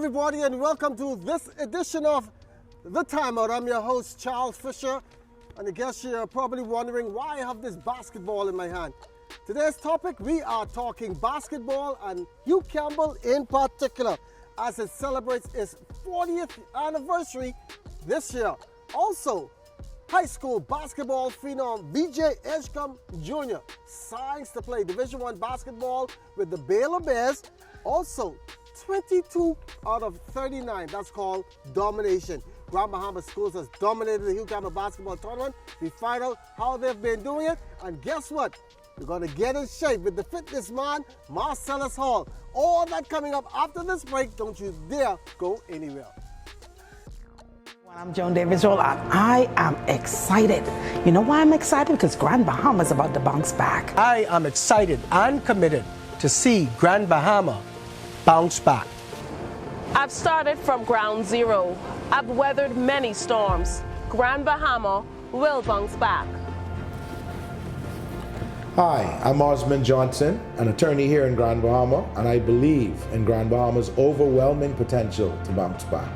everybody, and welcome to this edition of The Timeout. I'm your host, Charles Fisher, and I guess you're probably wondering why I have this basketball in my hand. Today's topic, we are talking basketball and Hugh Campbell in particular, as it celebrates its 40th anniversary this year. Also, high school basketball phenom VJ Edgecombe Jr. signs to play Division I basketball with the Baylor Bears. Also, 22 out of 39, that's called domination. Grand Bahama Schools has dominated the Hugh Campbell Basketball Tournament. We find out how they've been doing it, and guess what? We're going to get in shape with the fitness man, Marcellus Hall. All that coming up after this break. Don't you dare go anywhere. I'm Joan Davis-Roll, and I am excited. You know why I'm excited? Because Grand Bahama is about to bounce back. I am excited and committed to see Grand Bahama bounce back. I've started from ground zero. I've weathered many storms. Grand Bahama will bounce back. Hi, I'm Osmond Johnson, an attorney here in Grand Bahama, and I believe in Grand Bahama's overwhelming potential to bounce back.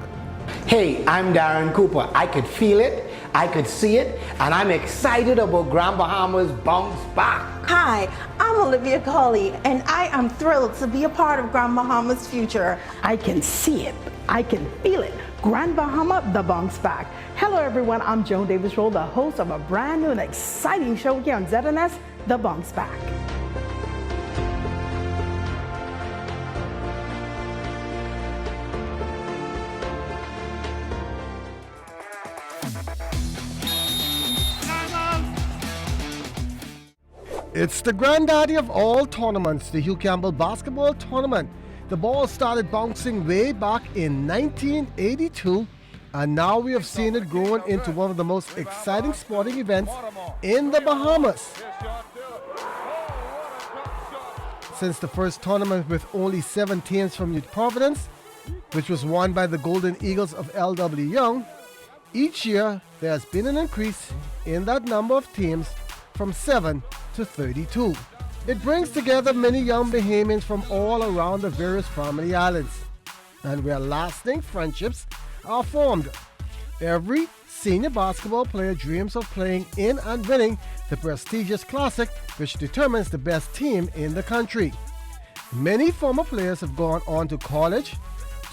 Hey, I'm Darren Cooper. I could feel it, I could see it, and I'm excited about Grand Bahama's bounce back. Hi, I'm Olivia Colley, and I am thrilled to be a part of Grand Bahama's future. I can see it. I can feel it. Grand Bahama, the bounce back. Hello, everyone. I'm Joan Davis-Roll, the host of a brand new and exciting show here on ZNS, The Bounce Back. It's the granddaddy of all tournaments, the Hugh Campbell Basketball Tournament. The ball started bouncing way back in 1982, and now we have seen it growing into one of the most exciting sporting events in the Bahamas. Since the first tournament with only 7 teams from Providence, which was won by the Golden Eagles of L.W. Young, each year there has been an increase in that number of teams from 7 to 32. It brings together many young Bahamians from all around the various family islands, and where lasting friendships are formed. Every senior basketball player dreams of playing in and winning the prestigious classic, which determines the best team in the country. Many former players have gone on to college.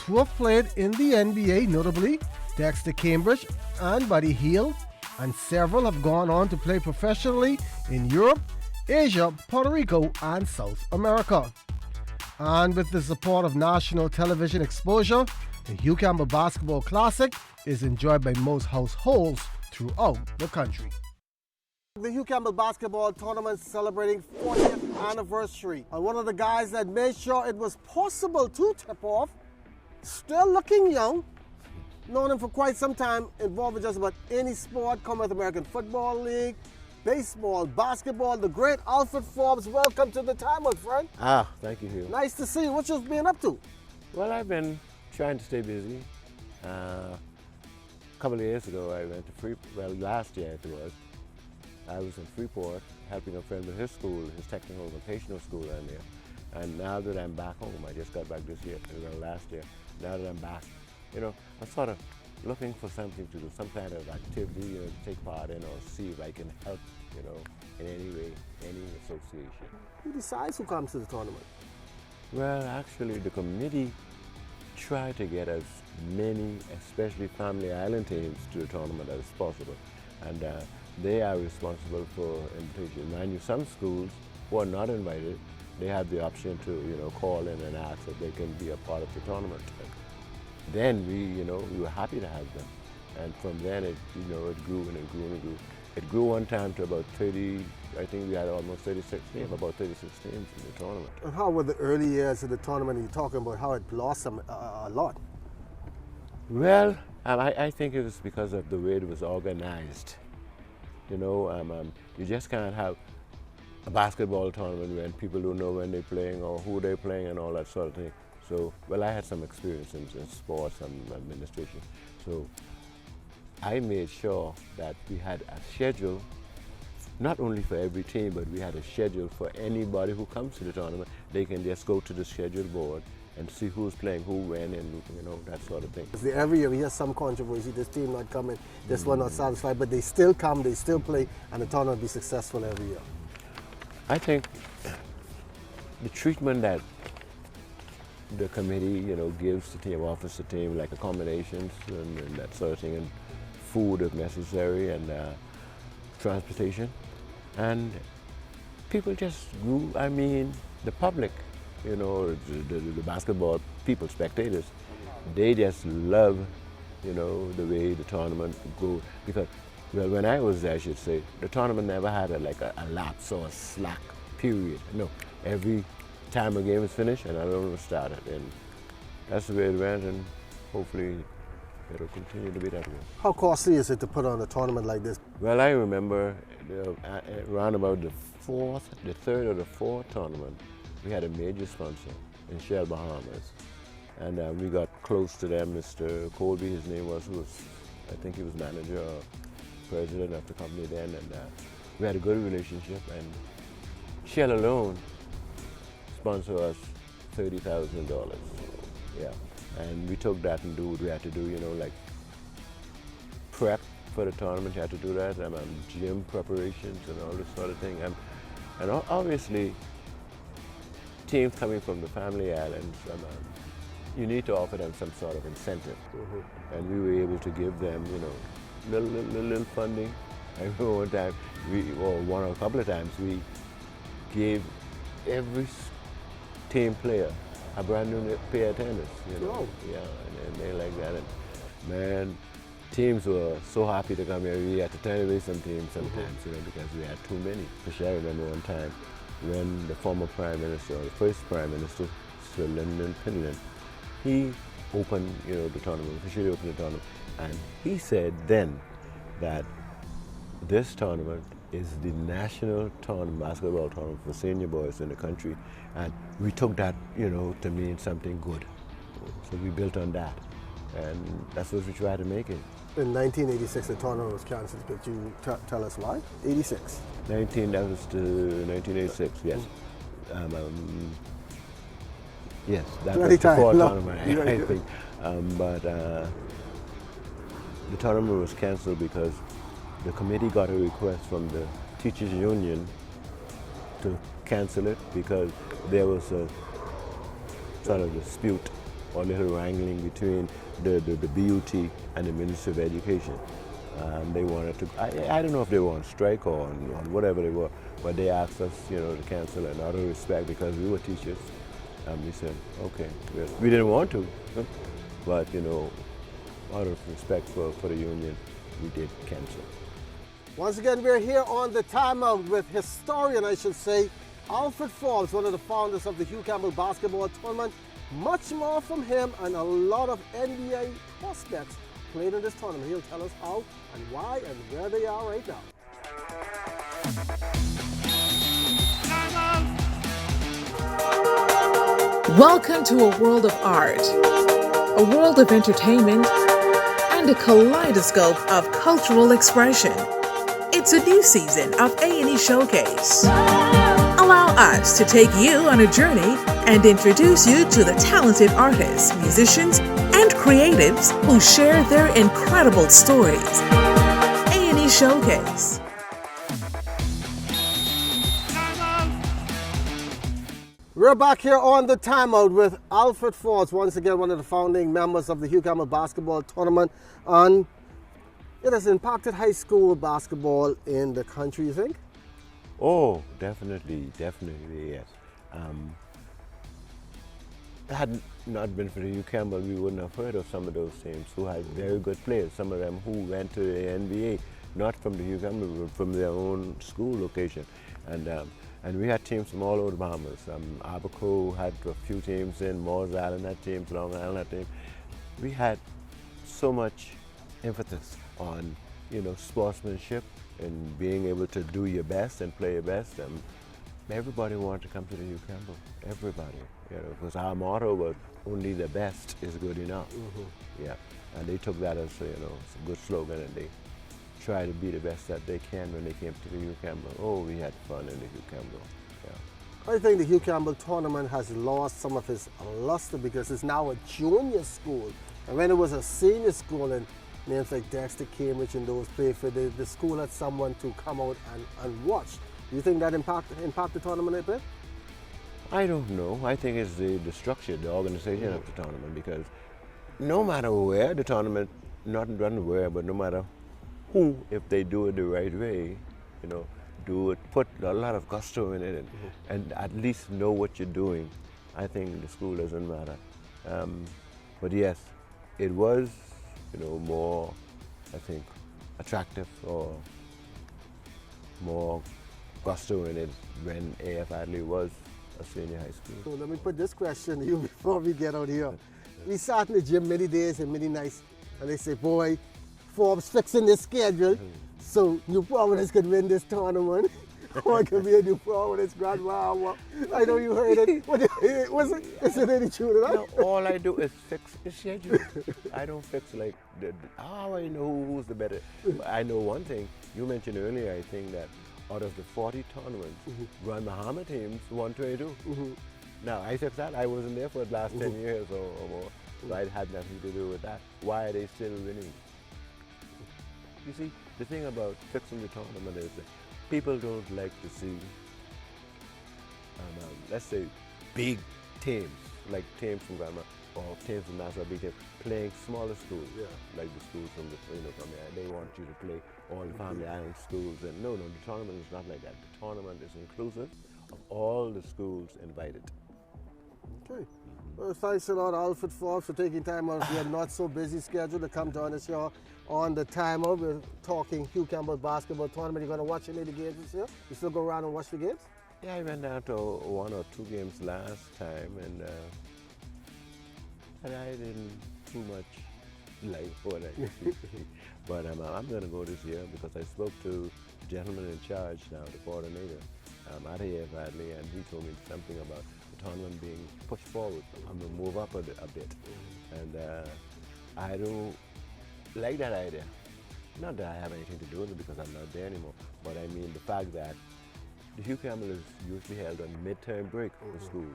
2 have played in the NBA, notably Dexter Cambridge and Buddy Hield, and several have gone on to play professionally in Europe, Asia, Puerto Rico, and South America. And with the support of national television exposure, the Hugh Campbell Basketball Classic is enjoyed by most households throughout the country. The Hugh Campbell Basketball Tournament celebrating 40th anniversary. And one of the guys that made sure it was possible to tip off, still looking young, known him for quite some time, involved in just about any sport, Commonwealth American Football League, baseball, basketball, the great Alfred Forbes. Welcome to the Timeout, friend. Thank you, Hugh. Nice to see you. What you've been up to? Well, I've been trying to stay busy. A couple of years ago, I went to last year it was. I was in Freeport helping a friend with his school, his technical vocational school down there. And now that I'm back home, I just got back this year, last year. Now that I'm back, I'm sort of looking for something to do, some kind of activity to take part in, or see if I can help, in any way, any association. Who decides who comes to the tournament? Well, actually, the committee tried to get as many, especially Family Island teams, to the tournament as possible. And they are responsible for invitation. Mind you, some schools who are not invited, they have the option to, call in and ask if they can be a part of the tournament. Then we were happy to have them. And from then it grew and it grew and it grew. It grew one time to about 30, I think we had almost 36 teams, about 36 teams in the tournament. And how were the early years of the tournament? You're talking about how it blossomed a lot. Well, I think it was because of the way it was organized. You just can't have a basketball tournament when people don't know when they're playing or who they're playing and all that sort of thing. So, well, I had some experience in sports and administration. So I made sure that we had a schedule, not only for every team, but we had a schedule for anybody who comes to the tournament. They can just go to the schedule board and see who's playing, who when, and that sort of thing. Every year we hear some controversy, this team not coming, this one not satisfied, but they still come, they still play, and the tournament will be successful every year. I think the treatment that the committee, gives the team, offers the team, like accommodations and that sort of thing, and food if necessary, and transportation, and people just grew. I mean, the public, the basketball people, spectators, they just love, the way the tournament go. Because, well, when I was there, I should say, the tournament never had a lapse or a slack period. No, every time a game was finished, another one was started, and that's the way it went, and hopefully it'll continue to be that way. How costly is it to put on a tournament like this? Well, I remember around about the third or the fourth tournament, we had a major sponsor in Shell, Bahamas, and we got close to them. Mr. Colby, his name was, I think he was manager or president of the company then, and we had a good relationship, and Shell alone sponsored us $30,000. Yeah, and we took that and do what we had to do, like prep for the tournament. You had to do that, gym preparations and all this sort of thing, and obviously teams coming from the family islands, you need to offer them some sort of incentive, and we were able to give them, little funding. I remember one time, one or a couple of times, we gave every team player a brand new pair of tennis, Yeah, and they like that. And man, teams were so happy to come here. We had to turn away some teams sometimes, because we had too many. Especially I remember one time when the former Prime Minister, or the first Prime Minister, Sir Lyndon Pinland, he opened, the tournament, officially opened the tournament, and he said then that this tournament is the national basketball tournament for senior boys in the country, and we took that, to mean something good. So we built on that, and that's what we tried to make it. In 1986, the tournament was cancelled. Could you tell us why? 86. That was the 1986. Yes. Yes, that was the fourth tournament, I think. But the tournament was cancelled because the committee got a request from the teachers' union to cancel it because there was a sort of dispute or little wrangling between the BUT and the Ministry of Education. They wanted to, I don't know if they were on strike or on whatever they were, but they asked us, to cancel it out of respect because we were teachers. And we said, okay, we didn't want to, but out of respect for the union, we did cancel. Once again, we're here on the timeout with historian, I should say, Alfred Falls, one of the founders of the Hugh Campbell Basketball Tournament. Much more from him, and a lot of NBA prospects played in this tournament. He'll tell us how and why and where they are right now. Welcome to a world of art, a world of entertainment, and a kaleidoscope of cultural expression. It's a new season of A&E Showcase. Allow us to take you on a journey and introduce you to the talented artists, musicians, and creatives who share their incredible stories. A&E Showcase. We're back here on the timeout with Alfred Falls, once again one of the founding members of the Hugh Campbell Basketball Tournament, and it has impacted high school basketball in the country, you think? Oh, definitely, yes. Had it not been for the Hugh Campbell, we wouldn't have heard of some of those teams who had very good players, some of them who went to the NBA, not from the Hugh Campbell, but from their own school location. And we had teams from all over the Bahamas. Abaco had a few teams in, Moores Island had teams, Long Island had teams. We had so much emphasis on, sportsmanship and being able to do your best and play your best. Everybody wanted to come to the Hugh Campbell, everybody. Because our motto was only the best is good enough. Yeah, and they took that as a good slogan, and they try to be the best that they can when they came to the Hugh Campbell. Oh, we had fun in the Hugh Campbell. Yeah. I think the Hugh Campbell Tournament has lost some of its luster because it's now a junior school. And when it was a senior school and names like Dexter, Cambridge and those played for, the school had someone to come out and watch. Do you think that impact the tournament a bit? I don't know. I think it's the structure, the organization of the tournament, because no matter where the tournament, not where, but no matter who, if they do it the right way, you know, do it, put a lot of gusto in it, and at least know what you're doing. I think the school doesn't matter. But yes, it was, you know, more, I think, attractive or more gusto in it when AF Adley was a senior high school. So let me put this question to you before we get out here. We sat in the gym many days and many nights, and they say, boy, Forbes fixing this schedule so New Providence could win this tournament. Or it could be a New Providence Grand Bahama. I know you heard it. Is it any truth to that? No, all I do is fix the schedule. I don't fix like, how I know who's the better. But I know one thing, you mentioned earlier, I think that out of the 40 tournaments, Grand Bahama teams won 22. Now, I said that I wasn't there for the last 10 years or more, so I had nothing to do with that. Why are they still winning? You see, the thing about fixing the tournament is that people don't like to see, let's say, big teams, like teams from Grandma or teams from Nassau Big Team, playing smaller schools, like the schools from from there. They want you to play all the Family Island schools, and no, the tournament is not like that. The tournament is inclusive of all the schools invited. Okay. Well, thanks a lot, Alfred Forbes, for taking time out of your not so busy schedule to come join us here on the timeout. We're talking Hugh Campbell Basketball Tournament. You're going to watch any of the games this year? You still go around and watch the games? Yeah, I went down to 1 or 2 games last time, and I didn't too much like what I used to see. But I'm going to go this year because I spoke to the gentleman in charge now, the coordinator, at AF Adley, and he told me something about the tournament being pushed forward. I'm going to move up a bit. And I don't like that idea. Not that I have anything to do with it because I'm not there anymore, but I mean the fact that the Hugh Campbell is usually held on midterm break for school.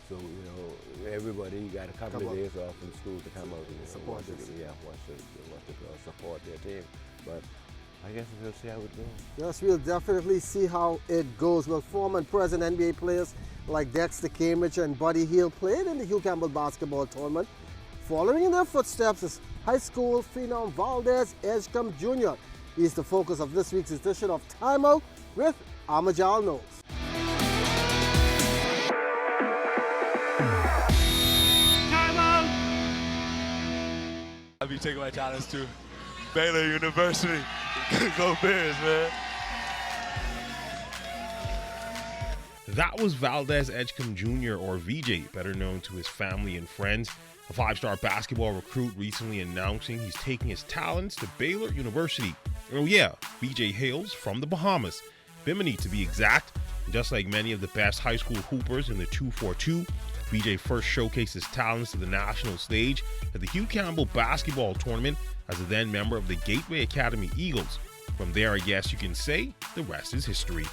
So, you know, everybody got a couple of days off from school to come out and support their team. But I guess we'll see how it goes. Yes, we'll definitely see how it goes. Well, former and present NBA players like Dexter Cambridge and Buddy Hield played in the Hugh Campbell Basketball Tournament. Following in their footsteps is high school phenom Valdez Edgecombe Jr. He's the focus of this week's edition of Timeout with Amajal Knowles. I'll be taking my talents to Baylor University. Go Bears, man. That was Valdez Edgecombe Jr., or VJ, better known to his family and friends, a 5-star basketball recruit recently announcing he's taking his talents to Baylor University. Oh yeah, VJ hails from the Bahamas, Bimini to be exact. Just like many of the best high school hoopers in the 242, VJ first showcased his talents to the national stage at the Hugh Campbell Basketball Tournament as a then member of the Gateway Academy Eagles. From there, I guess you can say the rest is history.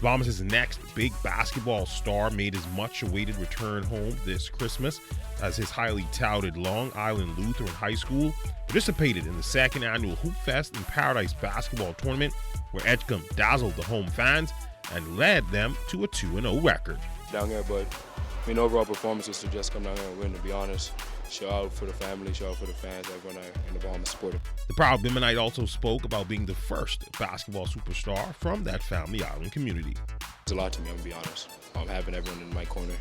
Bahamas' next big basketball star made his much-awaited return home this Christmas as his highly touted Long Island Lutheran High School participated in the second annual Hoop Fest in Paradise Basketball Tournament, where Edgecombe dazzled the home fans and led them to a 2-0 record. Down here, but I mean, overall performance is to just come down here and win, to be honest. Show out for the family, show out for the fans, everyone in the Bahamas supported. The proud Biminite also spoke about being the first basketball superstar from that Family Island community. It's a lot to me, I'm gonna be honest. Having everyone in my corner,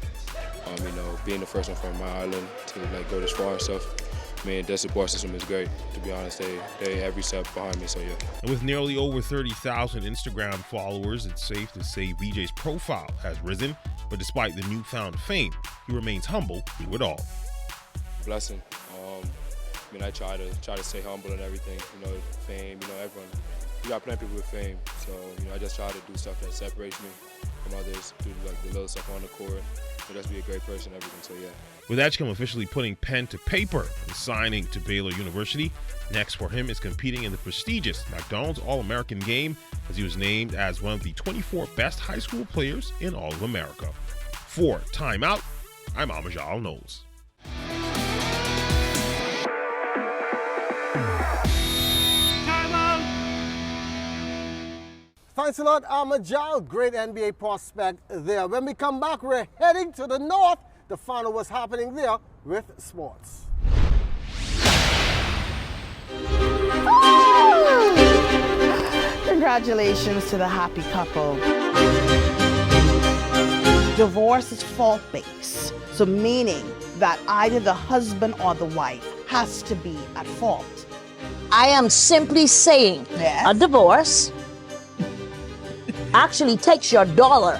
you know, being the first one from my island to like go this far and stuff. I mean, their support system is great. To be honest, they every step behind me, so yeah. And with nearly over 30,000 Instagram followers, it's safe to say VJ's profile has risen. But despite the newfound fame, he remains humble through it all. Blessing. I mean, I try to stay humble and everything. You know, fame. You know, everyone. You got plenty of people with fame. So you know, I just try to do stuff that separates me from others, do like the little stuff on the court, but just be a great person and everything. So yeah. With Edgecombe officially putting pen to paper and signing to Baylor University, next for him is competing in the prestigious McDonald's All-American game, as he was named as one of the 24 best high school players in all of America. For Timeout, I'm Amajal Knowles. Thanks a lot, Amajal. Great NBA prospect there. When we come back, we're heading to the north to find out what's happening there with sports. Congratulations to the happy couple. Divorce is fault-based, so meaning that either the husband or the wife has to be at fault. I am simply saying a divorce actually takes your dollar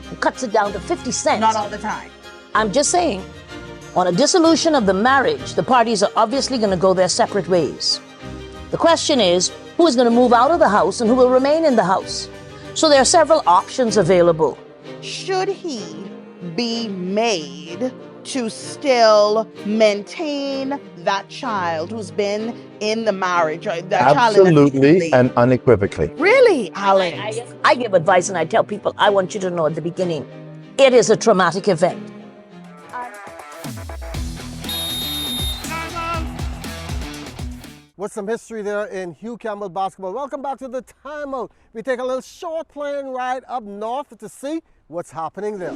and cuts it down to 50 cents. Not all the time. I'm just saying, on a dissolution of the marriage, the parties are obviously going to go their separate ways. The question is, who is going to move out of the house and who will remain in the house? So there are several options available. Should he be made to still maintain that child who's been in the marriage? Or that Absolutely child and unequivocally. Really, Alex? I give advice and I tell people, I want you to know at the beginning, it is a traumatic event. With some history there in Hugh Campbell Basketball. Welcome back to the Timeout. We take a little short plane ride up north to see what's happening there.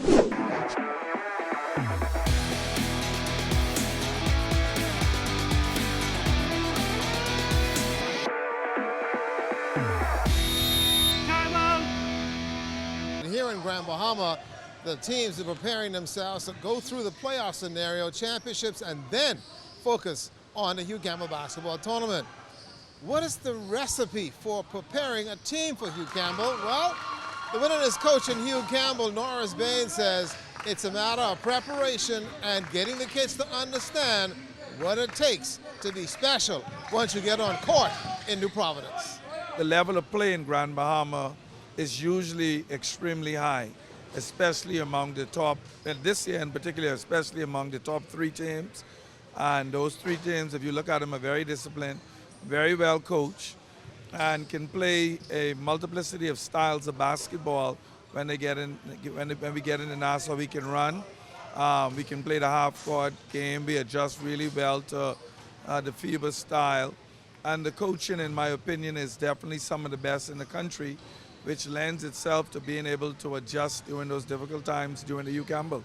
Here in Grand Bahama, the teams are preparing themselves to go through the playoff scenario, championships, and then focus on the Hugh Campbell Basketball Tournament. What is the recipe for preparing a team for Hugh Campbell? Well, the winningest coach in Hugh Campbell, Norris Bain, says it's a matter of preparation and getting the kids to understand what it takes to be special once you get on court in New Providence. The level of play in Grand Bahama is usually extremely high, especially among the top, and this year in particular, especially among the top 3 teams. And those 3 teams, if you look at them, are very disciplined, very well coached, and can play a multiplicity of styles of basketball when they get in. When we get in the Nassau, we can run. We can play the half-court game. We adjust really well to the FIBA style. And the coaching, in my opinion, is definitely some of the best in the country, which lends itself to being able to adjust during those difficult times during the Hugh Campbell.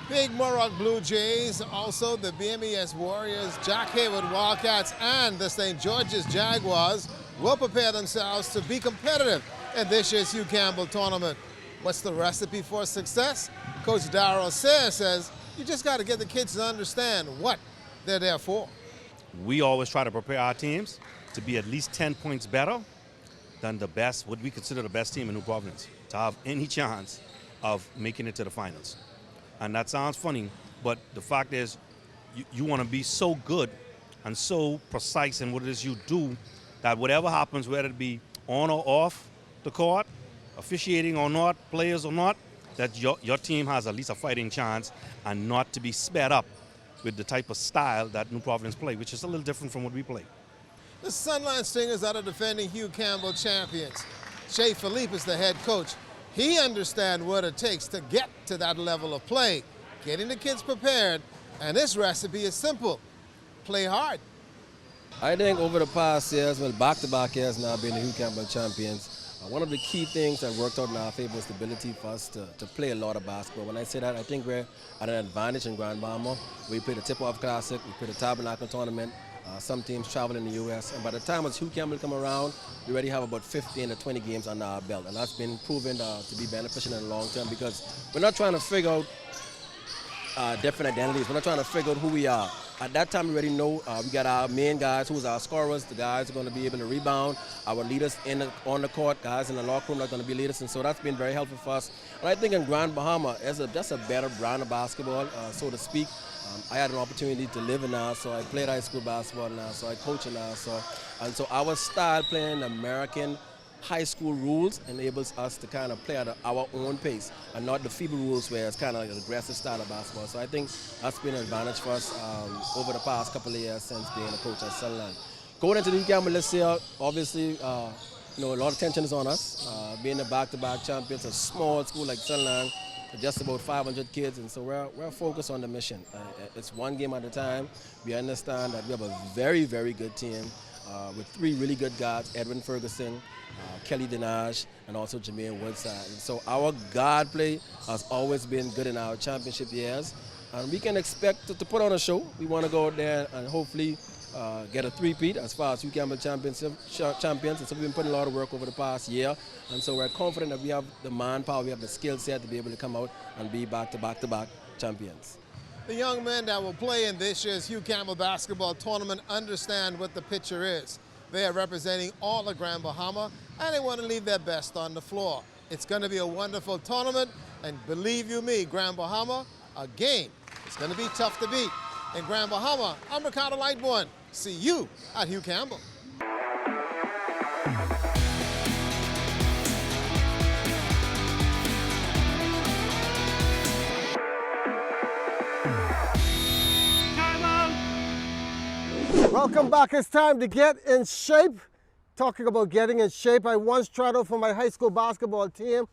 Big Murrock Blue Jays, also the BMES Warriors, Jack Hayward Wildcats, and the St. George's Jaguars will prepare themselves to be competitive in this year's Hugh Campbell Tournament. What's the recipe for success? Coach Darryl Sayre says you just got to get the kids to understand what they're there for. We always try to prepare our teams to be at least 10 points better than the best, what we consider the best team in New Providence, to have any chance of making it to the finals. And that sounds funny, but the fact is you want to be so good and so precise in what it is you do that whatever happens, whether it be on or off the court, officiating or not, players or not, that your team has at least a fighting chance and not to be sped up with the type of style that New Providence play, which is a little different from what we play. The Sunline Stingers are the defending Hugh Campbell champions. Shea Philippe is the head coach. He understands what it takes to get to that level of play, getting the kids prepared, and this recipe is simple. Play hard. I think over the past years, well, back-to-back years now being the Hugh Campbell champions, one of the key things that worked out in our favor was the ability for us to play a lot of basketball. When I say that, I think we're at an advantage in Grand Bahama. We play the Tip-Off Classic, we play the Tabernacle Tournament. Some teams travel in the U.S. And by the time Hugh Campbell come around, we already have about 15 or 20 games under our belt. And that's been proven to be beneficial in the long term because we're not trying to figure out different identities. We're not trying to figure out who we are. At that time, we already know we got our main guys, who's our scorers, the guys who are going to be able to rebound, our leaders on the court, guys in the locker room that are going to be leaders. And so that's been very helpful for us. And I think in Grand Bahama, it's just a better brand of basketball, so to speak. I had an opportunity to live in Nassau. I played high school basketball in Nassau. I coach in Nassau. And so our style playing American high school rules enables us to kind of play at our own pace and not the FIBA rules where it's kind of like an aggressive style of basketball. So I think that's been an advantage for us over the past couple of years since being a coach at Sunland. Going into the Hugh Campbell this year, obviously, a lot of tension is on us. Being the back-to-back champions, a small school like Sunland, just about 500 kids, and so we're focused on the mission. It's one game at a time. We understand that we have a very, very good team with 3 really good guards, Edwin Ferguson, Kelly Dinage, and also Jermaine Woodside. And so our guard play has always been good in our championship years, and we can expect to put on a show. We want to go out there and hopefully get a three-peat as far as Hugh Campbell champions, and so we've been putting a lot of work over the past year, and so we're confident that we have the manpower, we have the skill set to be able to come out and be back-to-back champions. The young men that will play in this year's Hugh Campbell Basketball Tournament understand what the picture is. They are representing all of Grand Bahama, and they want to leave their best on the floor. It's going to be a wonderful tournament, and believe you me, Grand Bahama, a game is going to be tough to beat. In Grand Bahama, I'm Ricardo Lightborn. See you at Hugh Campbell. Welcome back. It's time to get in shape. Talking about getting in shape, I once tried out for my high school basketball team,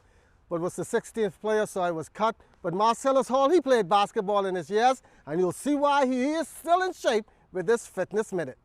but was the 16th player, so I was cut. But Marcellus Hall, he played basketball in his years, and you'll see why he is still in shape with this Fitness Minute.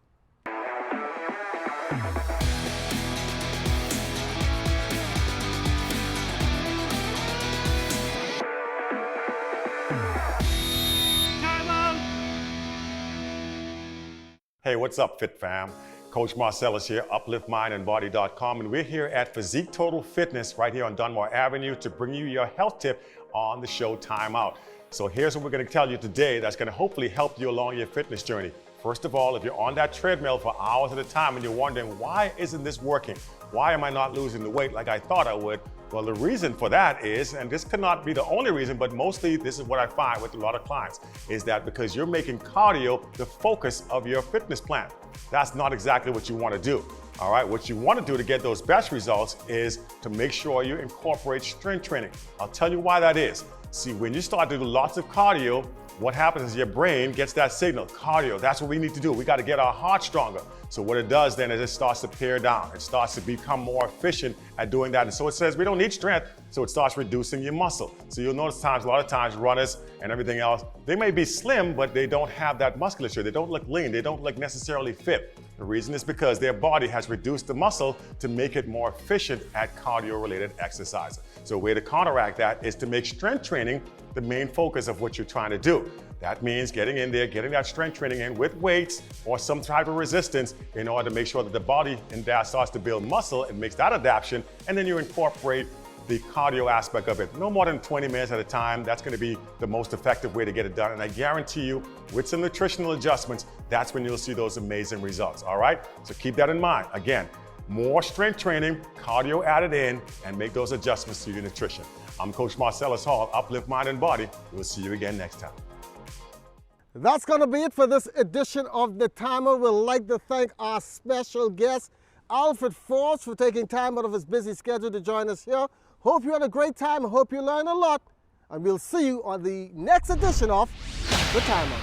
Hey, what's up, Fit Fam? Coach Marcellus here, upliftmindandbody.com, and we're here at Physique Total Fitness right here on Dunmore Avenue to bring you your health tip on the show Timeout. So here's what we're going to tell you today that's going to hopefully help you along your fitness journey. First of all, if you're on that treadmill for hours at a time and you're wondering, why isn't this working? Why am I not losing the weight like I thought I would? Well, the reason for that is, and this could not be the only reason, but mostly this is what I find with a lot of clients, is that because you're making cardio the focus of your fitness plan. That's not exactly what you want to do. All right, what you want to do to get those best results is to make sure you incorporate strength training. I'll tell you why that is. See, when you start to do lots of cardio, what happens is your brain gets that signal, cardio, that's what we need to do. We got to get our heart stronger. So what it does then is it starts to pare down. It starts to become more efficient at doing that. And so it says we don't need strength, so it starts reducing your muscle. So you'll notice a lot of times runners and everything else, they may be slim, but they don't have that musculature. They don't look lean. They don't look necessarily fit. The reason is because their body has reduced the muscle to make it more efficient at cardio-related exercises. So a way to counteract that is to make strength training the main focus of what you're trying to do. That means getting in there, getting that strength training in with weights or some type of resistance in order to make sure that the body in that starts to build muscle and makes that adaptation, and then you incorporate the cardio aspect of it. No more than 20 minutes at a time. That's going to be the most effective way to get it done. And I guarantee you, with some nutritional adjustments, that's when you'll see those amazing results. All right? So keep that in mind. Again, more strength training, cardio added in, and make those adjustments to your nutrition. I'm Coach Marcellus Hall, Uplift Mind and Body. We'll see you again next time. That's going to be it for this edition of The Timer. We'd like to thank our special guest, Alfred Forbes, for taking time out of his busy schedule to join us here. Hope you had a great time. I hope you learned a lot. And we'll see you on the next edition of The Timer.